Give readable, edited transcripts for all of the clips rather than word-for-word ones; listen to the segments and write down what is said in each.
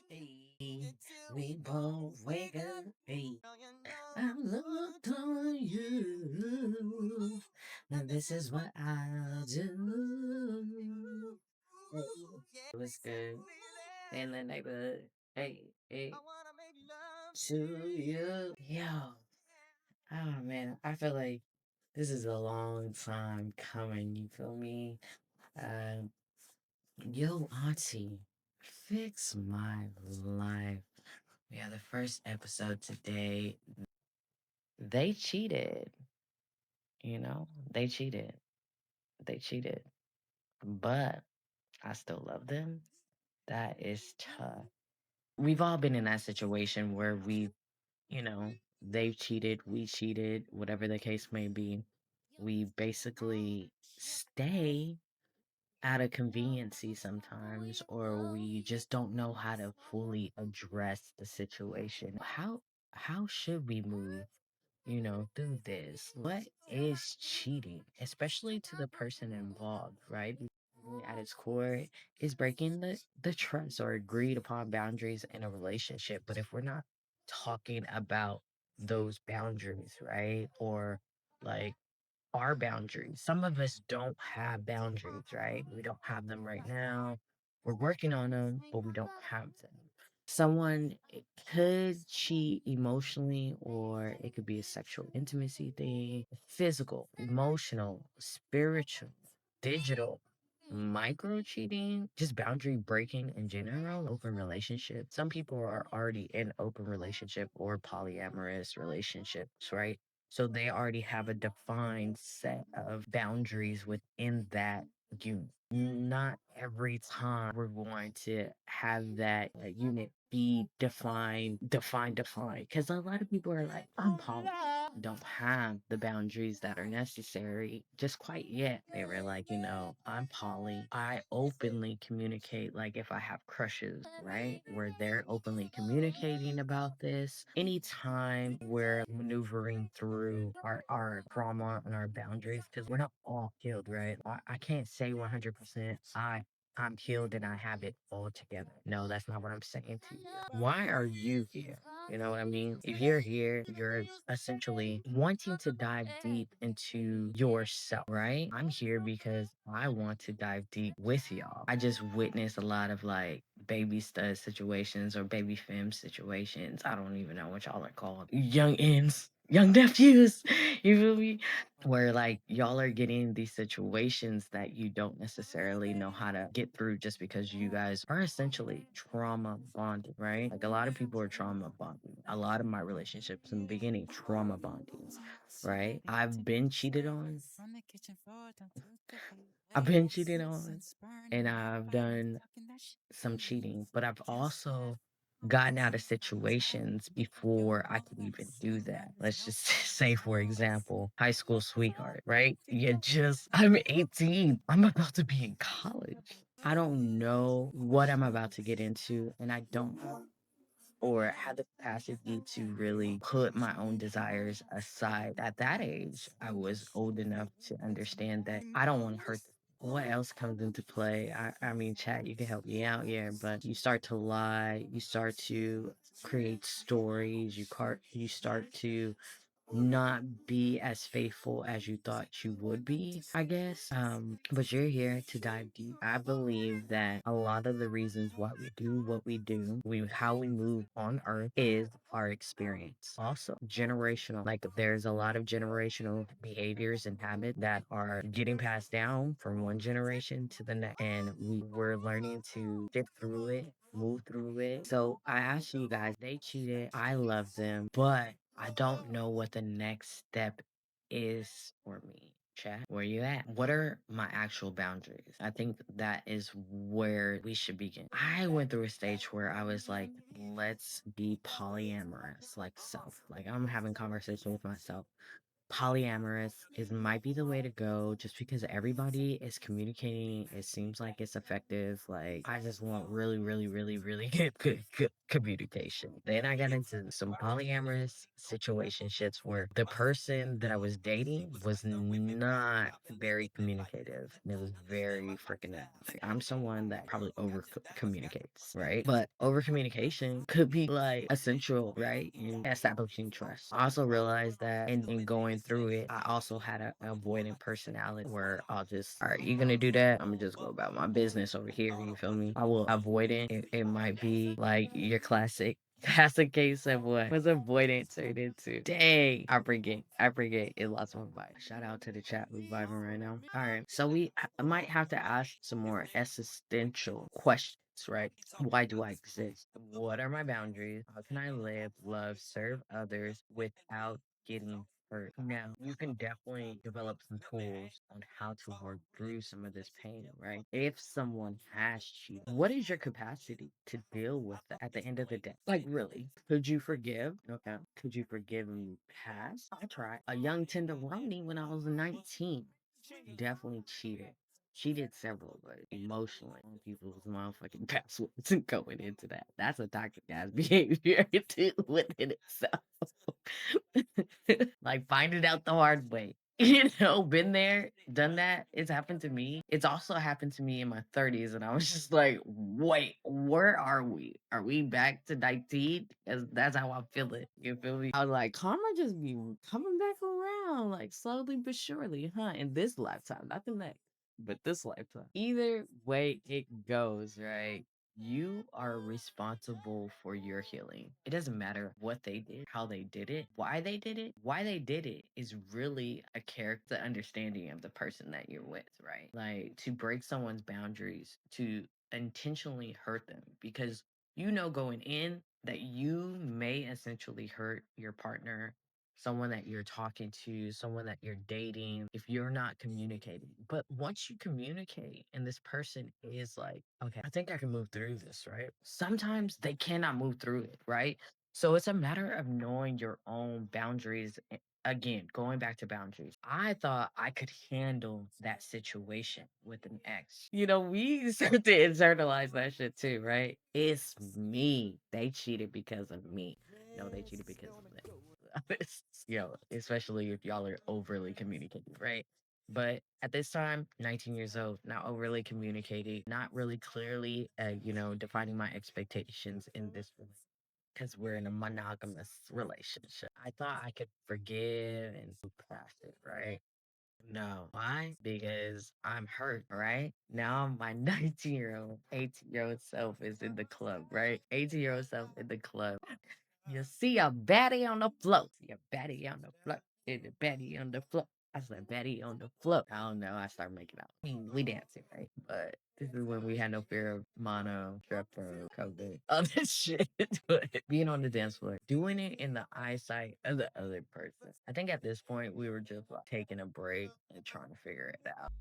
Hey, we both wake up. Hey, I looked on you. And this is what I'll do. Hey, it was good. In the neighborhood. Hey, hey, to you. Yo, oh man, I feel like this is a long time coming. You feel me? Uh, Auntie, fix my life. We have the first episode today. They cheated, they cheated. They cheated. But I still love them. That is tough. We've all been in that situation where you know, they've cheated, we cheated, whatever the case may be. We basically stay out of conveniency sometimes, or we just don't know how to fully address the situation. How should we move, through this? What is cheating, especially to the person involved, right? At its core is breaking the trust or agreed upon boundaries in a relationship. But if we're not talking about those boundaries, right? Or like our boundaries. Some of us don't have boundaries, right? We don't have them right now. We're working on them, but we don't have them. Someone it could cheat emotionally, or it could be a sexual intimacy thing, physical, emotional, spiritual, digital, micro cheating, just boundary breaking in general, open relationship. Some people are already in open relationship or polyamorous relationships, right? So they already have a defined set of boundaries within that unit. Not every time we're going to have that unit be defined. Because a lot of people are like, I'm poly. Don't have the boundaries that are necessary just quite yet. They were like, I'm poly. I openly communicate, like if I have crushes, right? Where they're openly communicating about this. Anytime we're maneuvering through our trauma and our boundaries, because we're not all healed, right? I can't say 100% I'm healed and I have it all together. No, that's not what I'm saying to you. Why are you here? You know what I mean? If you're here, you're essentially wanting to dive deep into yourself, right? I'm here because I want to dive deep with y'all. I just witnessed a lot of like baby stud situations or baby femme situations. I don't even know what y'all are called. Young ins, young nephews. You feel me? Where like y'all are getting these situations that you don't necessarily know how to get through just because you guys are essentially trauma bonded, right? Like a lot of people are trauma bonded. A lot of my relationships in the beginning, trauma bonding, right? I've been cheated on, and I've done some cheating, but I've also gotten out of situations before I could even do that. Let's just say, for example, high school sweetheart, right? I'm 18. I'm about to be in college. I don't know what I'm about to get into, and I don't or have the capacity to really put my own desires aside. At that age, I was old enough to understand that I don't want to hurt them. What else comes into play? I mean, chat, you can help me out here, but you start to lie, you start to create stories, you start to not be as faithful as you thought you would be, I guess. But you're here to dive deep. I believe that a lot of the reasons why we do what we do, how we move on earth is our experience. Also, generational. Like there's a lot of generational behaviors and habits that are getting passed down from one generation to the next. And we're learning to sift through it, move through it. So I asked you guys, they cheated. I love them, but I don't know what the next step is for me. Chat, where you at? What are my actual boundaries? I think that is where we should begin. I went through a stage where I was like, let's be polyamorous, like self. Like I'm having conversation with myself. polyamorous is might be the way to go just because everybody is communicating. It seems like it's effective. Like I just want really, really, really, really good communication. Then I got into some polyamorous situationships where the person that I was dating was not very communicative. And it was very freaking annoying. I'm someone that probably over communicates, right? But over communication could be like essential, right? In establishing trust. I also realized that in going through it, I also had an avoidant personality where I'll just, all right, you're gonna do that. I'm gonna just go about my business over here. You feel me? I will avoid it. It might be like your classic. That's a case of what was avoidant turned into. Dang, I forget. It lost my vibe. Shout out to the chat who's vibing right now. All right, so I might have to ask some more existential questions, right? Why do I exist? What are my boundaries? How can I live, love, serve others without getting hurt? Now, you can definitely develop some tools on how to work through some of this pain, right? If someone has cheated, what is your capacity to deal with that at the end of the day? Like, really, could you forgive? Okay. Could you forgive and pass? I tried. A young tenderoni when I was 19 definitely cheated. She did several, but emotionally on people's motherfucking passwords and going into that. That's a toxic ass behavior too within itself. Like finding out the hard way. Been there, done that. It's happened to me. It's also happened to me in my 30s, and I was just like, wait, where are we? Are we back to 19? Because that's how I feel it. You feel me? I was like, karma just be coming back around, like slowly but surely, huh? In this lifetime, not the next, but this lifetime. Either way it goes, right? You are responsible for your healing. It doesn't matter what they did, how they did it, why they did it. Why they did it is really a character understanding of the person that you're with, right? Like to break someone's boundaries, to intentionally hurt them because going in that you may essentially hurt your partner, someone that you're talking to, someone that you're dating, if you're not communicating. But once you communicate and this person is like, okay, I think I can move through this, right? Sometimes they cannot move through it, right? So it's a matter of knowing your own boundaries. Again, going back to boundaries, I thought I could handle that situation with an ex. We start to internalize that shit too, right? It's me. They cheated because of me. No, they cheated because of them. Especially if y'all are overly communicative, right? But at this time, 19 years old, not overly communicating, not really clearly, defining my expectations in this because we're in a monogamous relationship. I thought I could forgive and move past it, right? No. Why? Because I'm hurt, right? Now my 19-year-old, 18-year-old self is in the club, right? 18-year-old self in the club. You see a baddie on the float. See a baddie on the float. See the baddie on the float. I said baddie on the float. I don't know. I started making out. I mean, we dancing, right? But this is when we had no fear of mono, strepto, COVID, all this shit. But being on the dance floor, doing it in the eyesight of the other person. I think at this point we were just like taking a break and trying to figure it out.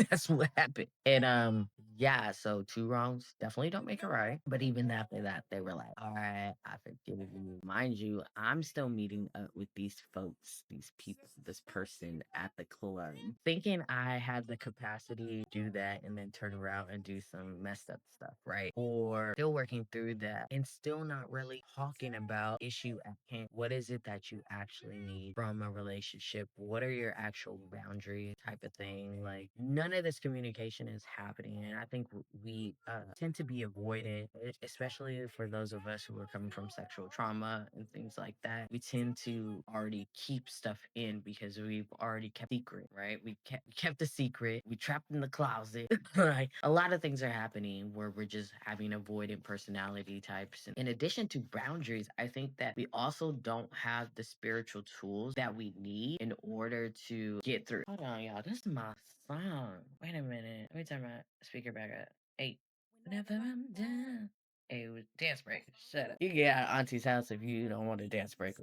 That's what happened. And yeah, so two wrongs definitely don't make a right. But even after that, they were like, all right, I forgive you. Mind you, I'm still meeting up with these folks, these people, this person at the club, thinking I had the capacity to do that and then turn around and do some messed up stuff, right? Or still working through that and still not really talking about issue at hand. What is it that you actually need from a relationship? What are your actual boundaries type of thing? Like none of this communication is happening. And I think we tend to be avoidant, especially for those of us who are coming from sexual trauma and things like that. We tend to already keep stuff in because we've already kept secret, right? We kept the secret. We trapped in the closet, right? A lot of things are happening where we're just having avoidant personality types. And in addition to boundaries, I think that we also don't have the spiritual tools that we need in order to get through. Hold on, y'all. This is my song. Wait a minute. Let me turn my speaker back up. Hey, whenever I'm done. Hey, dance break. Shut up. You can get out of Auntie's house if you don't want a dance break.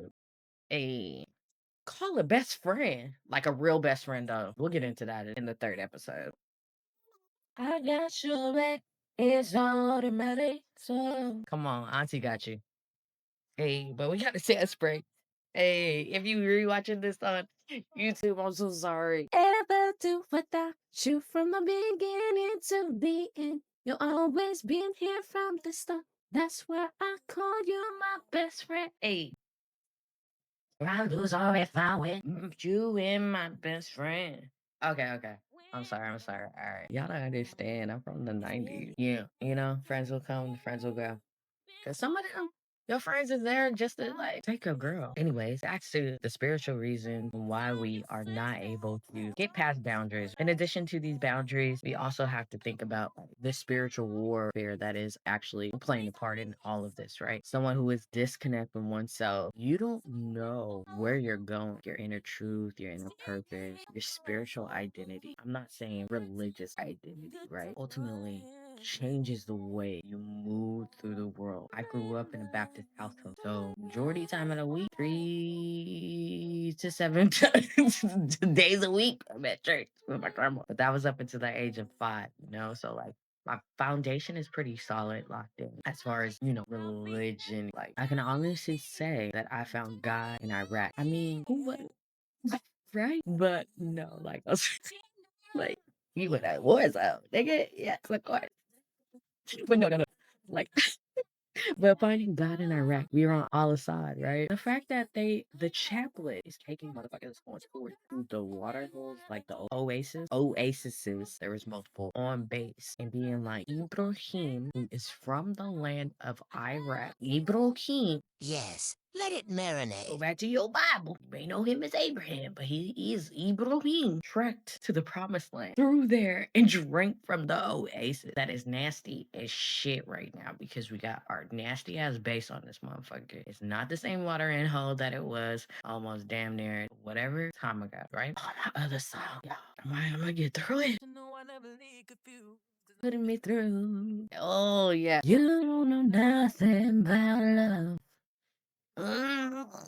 Hey, call a best friend. Like a real best friend, though. We'll get into that in the third episode. I got your back. It's automatic. So come on, Auntie got you. Hey, but we got a dance break. Hey, if you rewatching this on YouTube, I'm so sorry. Ever do without you from the beginning to the end. You'll always been here from the start. That's why I call you my best friend. Hey, I lose all if I win. You and my best friend. Okay, okay. I'm sorry, I'm sorry. All right. Y'all don't understand. I'm from the 90s. Yeah, friends will come, friends will go. Cause some of them, your friends is there just to like take a girl. Anyways, back to the spiritual reason why we are not able to get past boundaries. In addition to these boundaries, we also have to think about like, the spiritual warfare that is actually playing a part in all of this, right? Someone who is disconnected from oneself, you don't know where you're going, your inner truth, your inner purpose, your spiritual identity. I'm not saying religious identity, right? Ultimately, changes the way you move through the world. I grew up in a Baptist household, so majority of time in a week, 3 to 7 days a week, I'm at church with my grandma. But that was up until the age of 5. So like my foundation is pretty solid, locked in. As far as, religion, like I can honestly say that I found God in Iraq. I mean, who would, right? But no, like, I was like, you were at war zone, nigga. Yes, of course. But no, no, no. Like, but finding God in Iraq, we were on Al Assad, right? The fact that the chaplain is taking motherfuckers on tour through the water holes, like the oases, there was multiple on base, and being like, Ibrahim, who is from the land of Iraq, Ibrahim. Yes, let it marinate. Go back to your Bible. You may know him as Abraham, but he is Ibrahim. Trekked to the promised land through there and drank from the oasis. That is nasty as shit right now because we got our nasty ass base on this motherfucker. It's not the same water in hole that it was almost damn near whatever time ago, right? On my other side, yeah. I'm gonna get through it. Putting me through. Oh yeah. You don't know nothing about love.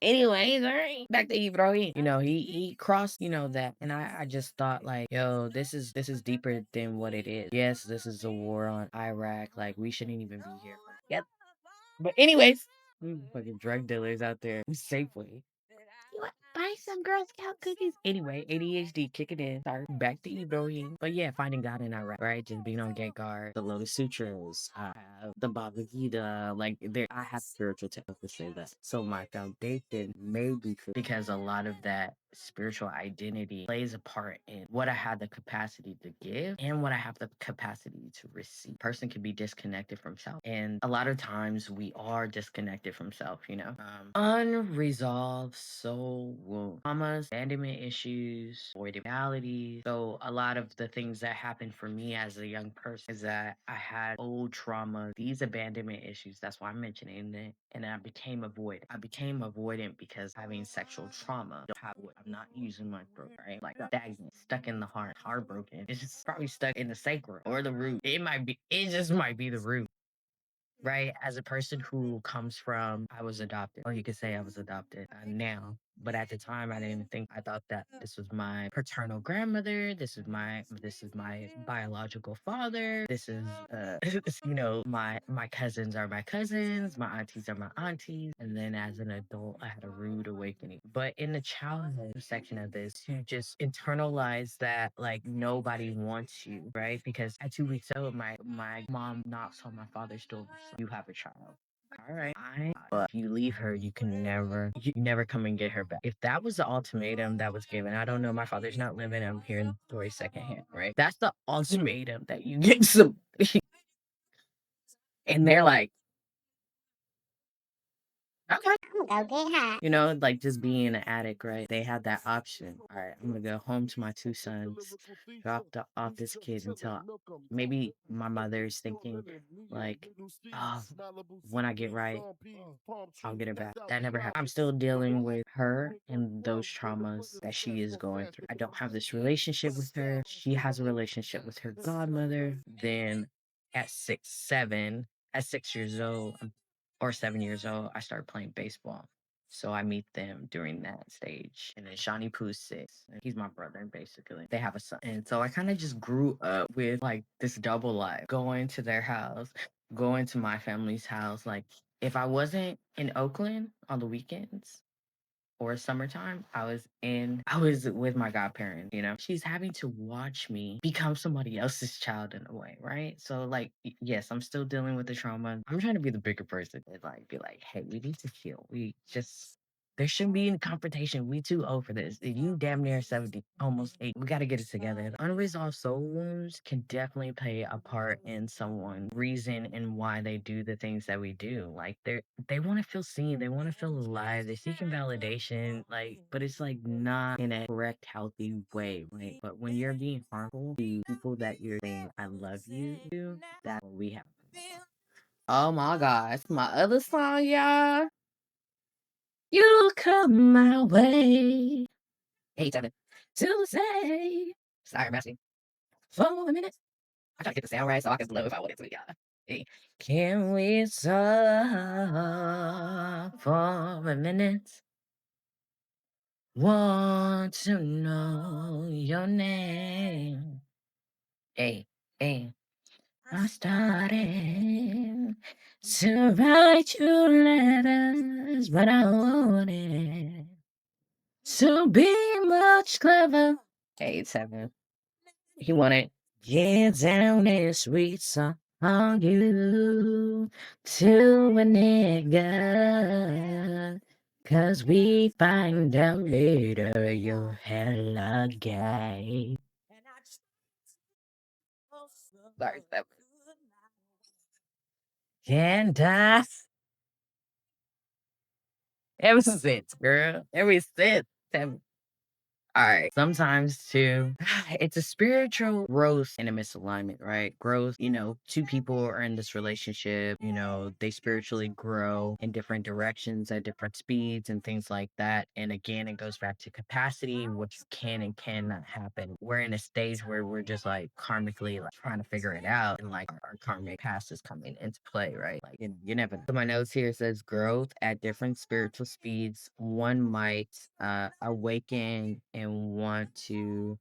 Anyways, all right. Back to Ibrahim. He crossed, that. And I just thought like, yo, this is deeper than what it is. Yes, this is a war on Iraq. Like we shouldn't even be here. Yep. But anyways, fucking drug dealers out there. Safeway. You want to buy some Girl Scout cookies? Anyway, ADHD kicking in. Sorry, back to Ibrahim. But yeah, finding God in Iraq, right? Just being on Get Guard, the Lotus Sutras, I have the Bhagavad Gita. Like, I have spiritual texts to say that. So my foundation may be true because a lot of that spiritual identity plays a part in what I have the capacity to give and what I have the capacity to receive. Person can be disconnected from self. And a lot of times we are disconnected from self. Unresolved soul wounds, traumas, abandonment issues, avoided realities. So a lot of the things that happened for me as a young person is that I had old trauma, these abandonment issues. That's why I'm mentioning it. And I became avoidant. I became avoidant because having sexual trauma. I'm not using my throat, right? Like stagnant, stuck in the heart, heartbroken. It's just probably stuck in the sacrum or the root. It just might be the root, right? As a person who comes from, I was adopted, or you could say I was adopted now. But at the time, I didn't think. I thought that this was my paternal grandmother. This is my biological father. This is, my cousins are my cousins. My aunties are my aunties. And then as an adult, I had a rude awakening. But in the childhood section of this, you just internalize that like nobody wants you, right? Because at 2 weeks old, my mom knocks on my father's door. You have a child. All right. But if you leave her, you never come and get her back. If that was the ultimatum that was given, I don't know. My father's not living. I'm hearing the story secondhand, right? That's the ultimatum that you get some, and they're like, okay. Like just being an addict, right? They had that option. All right, I'm gonna go home to my two sons, off this kid until maybe my mother's thinking, like, oh, when I get right, I'll get her back. That never happened. I'm still dealing with her and those traumas that she is going through. I don't have this relationship with her. She has a relationship with her godmother. Then at 6 years old, or 7 years old, I started playing baseball. So I meet them during that stage. And then Shawnee Pooh's 6. And he's my brother, basically. They have a son. And so I kind of just grew up with like this double life, going to their house, going to my family's house. Like if I wasn't in Oakland on the weekends, or summertime, I was with my godparents, you know. She's having to watch me become somebody else's child in a way, right? So like yes, I'm still dealing with the trauma. I'm trying to be the bigger person and like be like, hey, we need to heal. We just there shouldn't be any confrontation. We too old for this. You damn near 70, almost 8. We got to get it together. Unresolved soul wounds can definitely play a part in someone's reason and why they do the things that we do. Like they want to feel seen. They want to feel alive. They're seeking validation. Like, but it's like not in a correct, healthy way. Right? But when you're being harmful to people that you're saying "I love you" to, that's what we have. Oh my gosh, my other song, y'all. You come my way. 8-7 to say. Sorry, Messi. For a minute. I try to get the sound right so I can blow if I wanted to, y'all. Hey. Can we talk for a minute? Want to know your name. Hey, hey. I started to write you letters, but I wanted to be much clever. 8-7. He wanted get down and sweet song on you to a nigga. Cause we find out later you're hella gay. Sorry, 7. And ever since, girl. Ever since. 7. All right. Sometimes too, it's a spiritual growth and a misalignment, right? Growth, you know, two people are in this relationship, you know, they spiritually grow in different directions at different speeds and things like that. And again, it goes back to capacity, which can and cannot happen. We're in a stage where we're just like karmically like trying to figure it out. And like our karmic past is coming into play, right? Like you never know. So my notes here says growth at different spiritual speeds. One might awaken and want to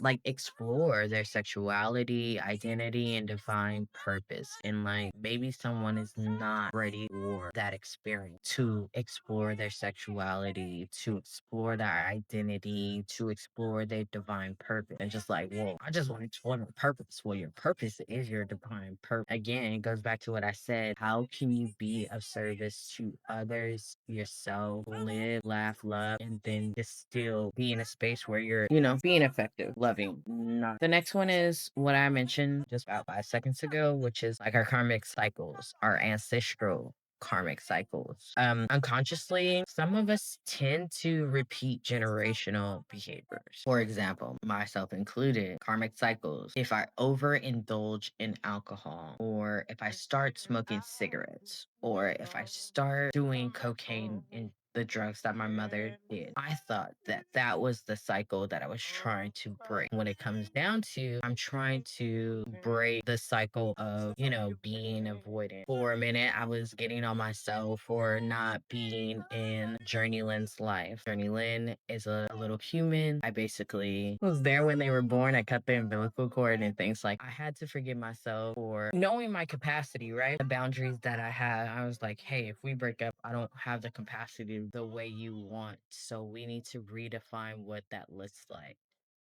like explore their sexuality, identity, and divine purpose. And like maybe someone is not ready for that experience to explore their sexuality, to explore their identity, to explore their divine purpose. And just like, whoa, I just want to explore my purpose. Well, your purpose is your divine purpose. Again, it goes back to what I said. How can you be of service to others, yourself, live, laugh, love, and then just still be in a space where you're, you know, being effective, loving, not. The next one is what I mentioned just about 5 seconds ago, which is like our karmic cycles, our ancestral karmic cycles. Unconsciously, some of us tend to repeat generational behaviors. For example, myself included, karmic cycles. If I overindulge in alcohol, or if I start smoking cigarettes, or if I start doing cocaine and the drugs that my mother did. I thought that that was the cycle that I was trying to break. When it comes down to, I'm trying to break the cycle of, you know, being avoidant. For a minute, I was getting on myself for not being in Journey Lynn's life. Journey Lynn is a little human. I basically was there when they were born. I cut the umbilical cord and things like I had to forgive myself for knowing my capacity, right? The boundaries that I had. I was like, hey, if we break up, I don't have the capacity the way you want. So we need to redefine what that looks like.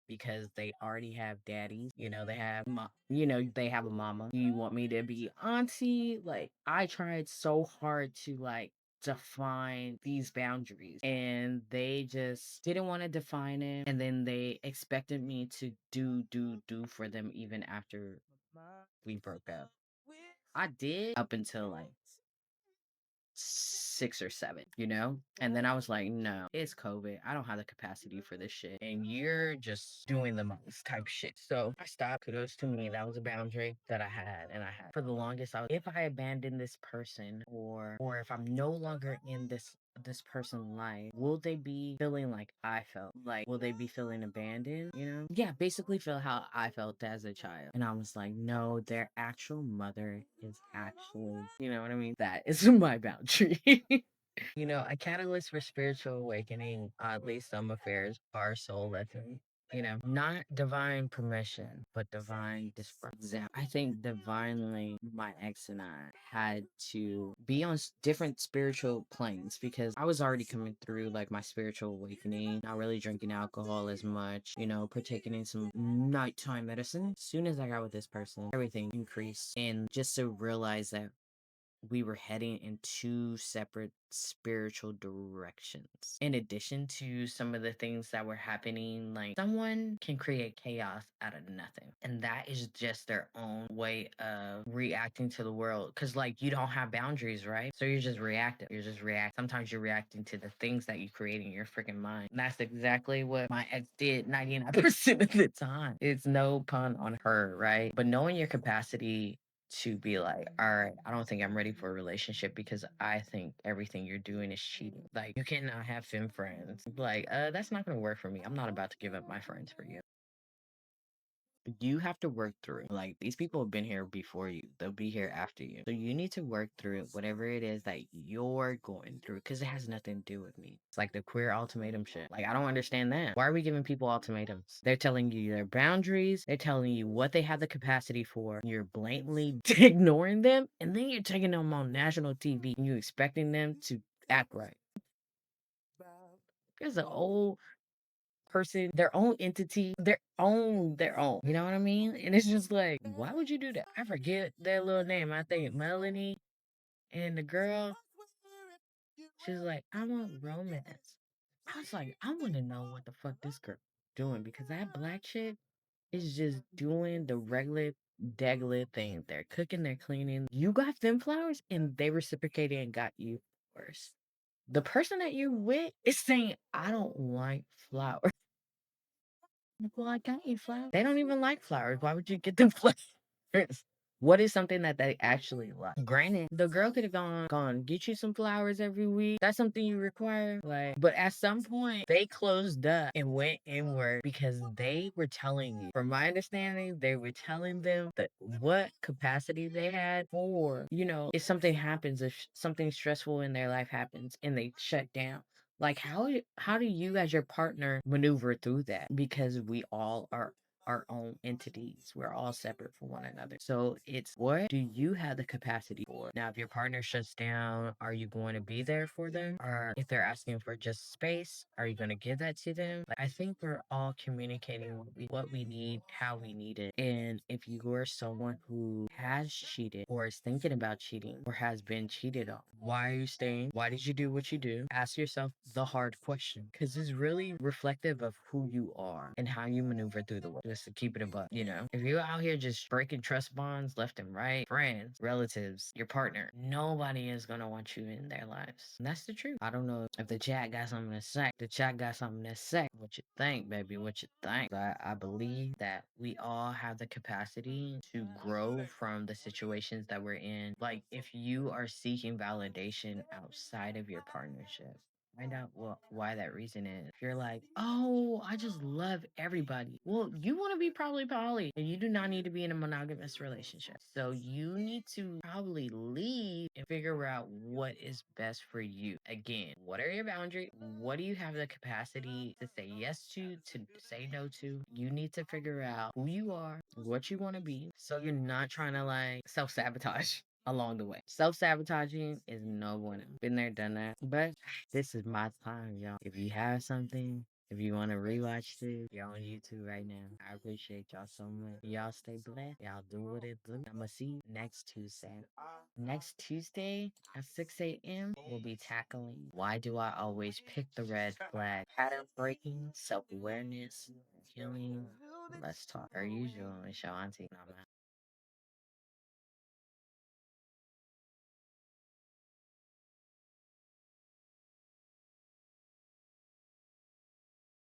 Because they already have daddies, you know, they have, you know, they have a mama. You want me to be auntie? Like, I tried so hard to like define these boundaries and they just didn't want to define it, and then they expected me to do for them even after we broke up. I did up until like 6 or 7, you know? And then I was like, no, it's COVID. I don't have the capacity for this shit. And you're just doing the most type shit. So I stopped. Kudos to me. That was a boundary that I had. And I had for the longest, if I abandon this person, or if I'm no longer in this person's life, will they be feeling like I felt? Like, will they be feeling abandoned? You know? Yeah, basically feel how I felt as a child. And I was like, no, their actual mother is actually, you know what I mean? That is my boundary. You know, a catalyst for spiritual awakening, oddly, some affairs are soul lessons. Not divine permission, but divine disruption. I think divinely, my ex and I had to be on different spiritual planes because I was already coming through like my spiritual awakening, not really drinking alcohol as much, partaking in some nighttime medicine. As soon as I got with this person, everything increased. And just to realize that we were heading in two separate spiritual directions. In addition to some of the things that were happening, like someone can create chaos out of nothing. And that is just their own way of reacting to the world. Cause like you don't have boundaries, right? So you're just reactive. You're just react. Sometimes you're reacting to the things that you create in your freaking mind. And that's exactly what my ex did 99% of the time. It's no pun on her, right? But knowing your capacity to be like, all right, I don't think I'm ready for a relationship because I think everything you're doing is cheating. Like, you cannot have femme friends. Like, that's not gonna work for me. I'm not about to give up my friends for you. You have to work through it. Like, these people have been here before you, they'll be here after you. So you need to work through it, whatever it is that you're going through, because it has nothing to do with me. It's like the queer ultimatum shit. Like, I don't understand that. Why are we giving people ultimatums? They're telling you their boundaries, they're telling you what they have the capacity for. You're blatantly ignoring them, and then you're taking them on national TV and you expecting them to act right. There's an old person, their own entity, their own. You know what I mean? And it's just like, why would you do that? I forget their little name. I think Melanie. And the girl, she's like, I want romance. I was like, I want to know what the fuck this girl doing because that black chick is just doing the regular degular thing. They're cooking, they're cleaning. You got them flowers and they reciprocated and got you flowers. The person that you're with is saying, I don't like flowers. Well, I got you flowers. They don't even like flowers. Why would you get them flowers? What is something that they actually like? Granted, the girl could have gone, get you some flowers every week. That's something you require. Like, but at some point, they closed up and went inward because they were telling you. From my understanding, they were telling them that what capacity they had for, if something happens, if something stressful in their life happens and they shut down. Like how do you as your partner maneuver through that? Because we all are our own entities. We're all separate from one another. So it's what do you have the capacity for? Now, if your partner shuts down, are you going to be there for them? Or if they're asking for just space, are you going to give that to them? Like, I think we're all communicating what we need, how we need it. And if you are someone who has cheated or is thinking about cheating or has been cheated on, why are you staying? Why did you do what you do? Ask yourself the hard question because it's really reflective of who you are and how you maneuver through the world. Just to keep it above, if you're out here just breaking trust bonds left and right, friends, relatives, your partner, nobody is gonna want you in their lives. And that's the truth. I don't know if the chat got something to say. The chat got something to say. What you think, baby? What you think? I believe that we all have the capacity to grow from the situations that we're in. Like, if you are seeking validation outside of your partnership, find out why that reason is. If you're like, oh, I just love everybody. Well, you want to be probably poly, and you do not need to be in a monogamous relationship. So you need to probably leave and figure out what is best for you. Again, what are your boundaries? What do you have the capacity to say yes to say no to? You need to figure out who you are, what you want to be, so you're not trying to like self sabotage along the way. Self sabotaging is no bueno. Been there, done that. But this is my time, y'all. If you have something, if you want to rewatch this, you're on YouTube right now. I appreciate y'all so much. Y'all stay blessed. Y'all do what it do. I'm going to see you next Tuesday. Next Tuesday at 6 a.m., we'll be tackling why do I always pick the red flag? Pattern breaking, self awareness, healing. Let's talk. As usual, it's your auntie.